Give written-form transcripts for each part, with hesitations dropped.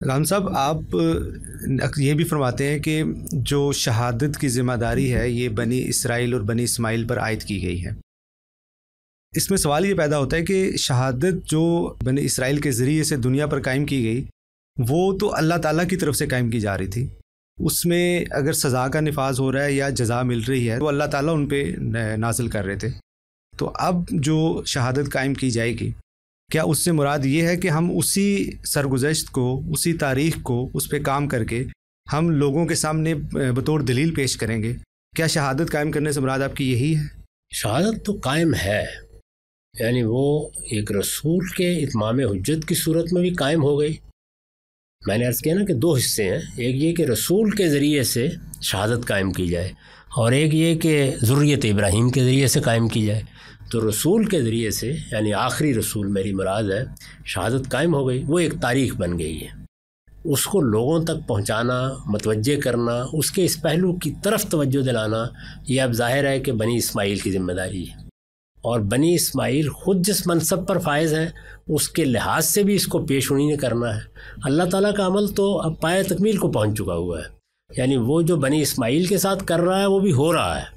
رام صاحب، آپ یہ بھی فرماتے ہیں کہ جو شہادت کی ذمہ داری ہے یہ بنی اسرائیل اور بنی اسماعیل پر عائد کی گئی ہے۔ اس میں سوال یہ پیدا ہوتا ہے کہ شہادت جو بنی اسرائیل کے ذریعے سے دنیا پر قائم کی گئی وہ تو اللہ تعالیٰ کی طرف سے قائم کی جا رہی تھی، اس میں اگر سزا کا نفاذ ہو رہا ہے یا جزا مل رہی ہے وہ اللہ تعالیٰ ان پہ نازل کر رہے تھے۔ تو اب جو شہادت قائم کی جائے گی، کیا اس سے مراد یہ ہے کہ ہم اسی سرگزشت کو، اسی تاریخ کو اس پہ کام کر کے ہم لوگوں کے سامنے بطور دلیل پیش کریں گے؟ کیا شہادت قائم کرنے سے مراد آپ کی یہی ہے؟ شہادت تو قائم ہے، یعنی وہ ایک رسول کے اتمام حجت کی صورت میں بھی قائم ہو گئی۔ میں نے عرض کیا نا کہ دو حصے ہیں، ایک یہ کہ رسول کے ذریعے سے شہادت قائم کی جائے، اور ایک یہ کہ ذریت ابراہیم کے ذریعے سے قائم کی جائے۔ تو رسول کے ذریعے سے، یعنی آخری رسول میری مراد ہے، شہادت قائم ہو گئی، وہ ایک تاریخ بن گئی ہے۔ اس کو لوگوں تک پہنچانا، متوجہ کرنا، اس کے اس پہلو کی طرف توجہ دلانا، یہ اب ظاہر ہے کہ بنی اسماعیل کی ذمہ داری ہے، اور بنی اسماعیل خود جس منصب پر فائز ہیں اس کے لحاظ سے بھی اس کو پیش انہی نے کرنا ہے۔ اللہ تعالیٰ کا عمل تو اب پائے تکمیل کو پہنچ چکا ہوا ہے، یعنی وہ جو بنی اسماعیل کے ساتھ کر رہا ہے وہ بھی ہو رہا ہے،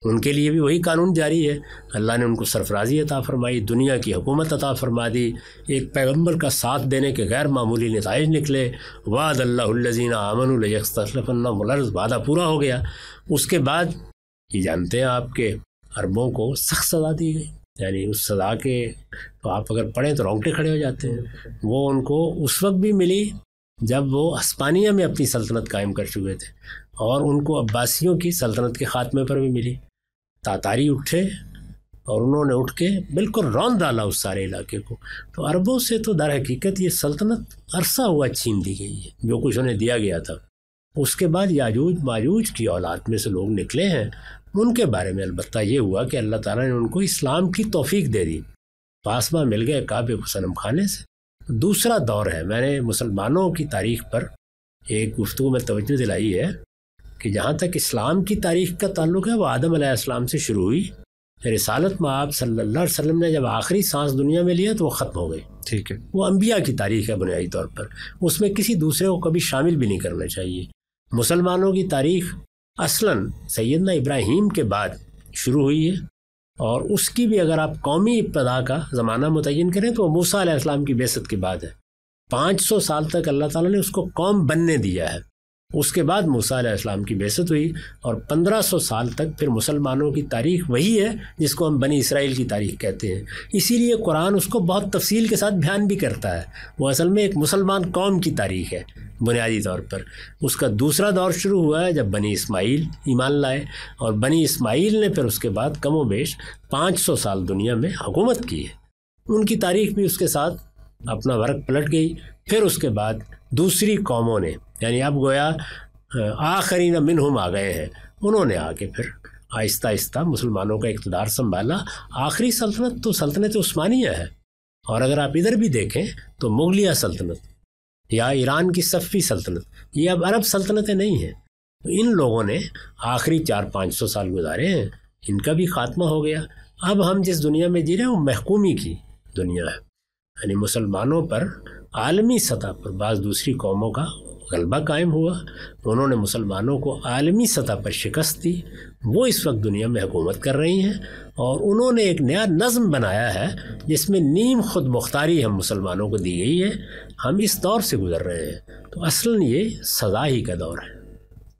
ان کے لیے بھی وہی قانون جاری ہے۔ اللہ نے ان کو سرفرازی عطا فرمائی، دنیا کی حکومت عطا فرما دی، ایک پیغمبر کا ساتھ دینے کے غیر معمولی نتائج نکلے۔ وعد اللہ الذین آمنوا لیستخلفنہم فی الارض، وعدہ پورا ہو گیا۔ اس کے بعد یہ جانتے ہیں آپ کے عربوں کو سخت سزا دی گئی، یعنی اس سزا کے تو آپ اگر پڑھیں تو رونگٹے کھڑے ہو جاتے ہیں۔ وہ ان کو اس وقت بھی ملی جب وہ ہسپانیہ میں اپنی سلطنت قائم کر چکے تھے، اور ان کو عباسیوں کی سلطنت کے خاتمے پر بھی ملی۔ تاتاری اٹھے اور انہوں نے اٹھ کے بالکل رون ڈالا اس سارے علاقے کو۔ تو عربوں سے تو در حقیقت یہ سلطنت عرصہ ہوا چھین دی گئی ہے، جو کچھ انہیں دیا گیا تھا۔ اس کے بعد یاجوج ماجوج کی اولاد میں سے لوگ نکلے ہیں، ان کے بارے میں البتہ یہ ہوا کہ اللہ تعالیٰ نے ان کو اسلام کی توفیق دے دی، پاسماں مل گئے کعبے کو صنم خانے سے۔ دوسرا دور ہے، میں نے مسلمانوں کی تاریخ پر ایک گفتگو میں توجہ دلائی ہے کہ جہاں تک اسلام کی تاریخ کا تعلق ہے وہ آدم علیہ السلام سے شروع ہوئی، رسالت میں آپ صلی اللہ علیہ وسلم نے جب آخری سانس دنیا میں لیا تو وہ ختم ہو گئی۔ ٹھیک ہے، وہ انبیاء کی تاریخ ہے بنیادی طور پر، اس میں کسی دوسرے کو کبھی شامل بھی نہیں کرنا چاہیے۔ مسلمانوں کی تاریخ اصلاً سیدنا ابراہیم کے بعد شروع ہوئی ہے، اور اس کی بھی اگر آپ قومی ابتدا کا زمانہ متعین کریں تو وہ موسیٰ علیہ السلام کی بعثت کے بعد ہے۔ 500 سال تک اللہ تعالیٰ نے اس کو قوم بننے دیا ہے، اس کے بعد موسیٰ علیہ السلام کی بعثت ہوئی، اور 1500 سال تک پھر مسلمانوں کی تاریخ وہی ہے جس کو ہم بنی اسرائیل کی تاریخ کہتے ہیں۔ اسی لیے قرآن اس کو بہت تفصیل کے ساتھ بیان بھی کرتا ہے، وہ اصل میں ایک مسلمان قوم کی تاریخ ہے بنیادی طور پر۔ اس کا دوسرا دور شروع ہوا ہے جب بنی اسماعیل ایمان لائے، اور بنی اسماعیل نے پھر اس کے بعد کم و بیش 500 سال دنیا میں حکومت کی ہے۔ ان کی تاریخ بھی اس کے ساتھ اپنا ورق پلٹ گئی۔ پھر اس کے بعد دوسری قوموں نے، یعنی اب گویا آخرین منہم آ گئے ہیں، انہوں نے آ کے پھر آہستہ آہستہ مسلمانوں کا اقتدار سنبھالا۔ آخری سلطنت تو سلطنت عثمانیہ ہے، اور اگر آپ ادھر بھی دیکھیں تو مغلیہ سلطنت یا ایران کی صفوی سلطنت، یہ اب عرب سلطنتیں نہیں ہیں۔ تو ان لوگوں نے آخری 400-500 سال گزارے ہیں، ان کا بھی خاتمہ ہو گیا۔ اب ہم جس دنیا میں جی رہے ہیں وہ محکومی کی دنیا ہے، یعنی مسلمانوں پر عالمی سطح پر بعض دوسری قوموں کا غلبہ قائم ہوا، انہوں نے مسلمانوں کو عالمی سطح پر شکست دی، وہ اس وقت دنیا میں حکومت کر رہی ہیں، اور انہوں نے ایک نیا نظم بنایا ہے جس میں نیم خود مختاری ہم مسلمانوں کو دی گئی ہے۔ ہم اس دور سے گزر رہے ہیں، تو اصلاً یہ سزا ہی کا دور ہے۔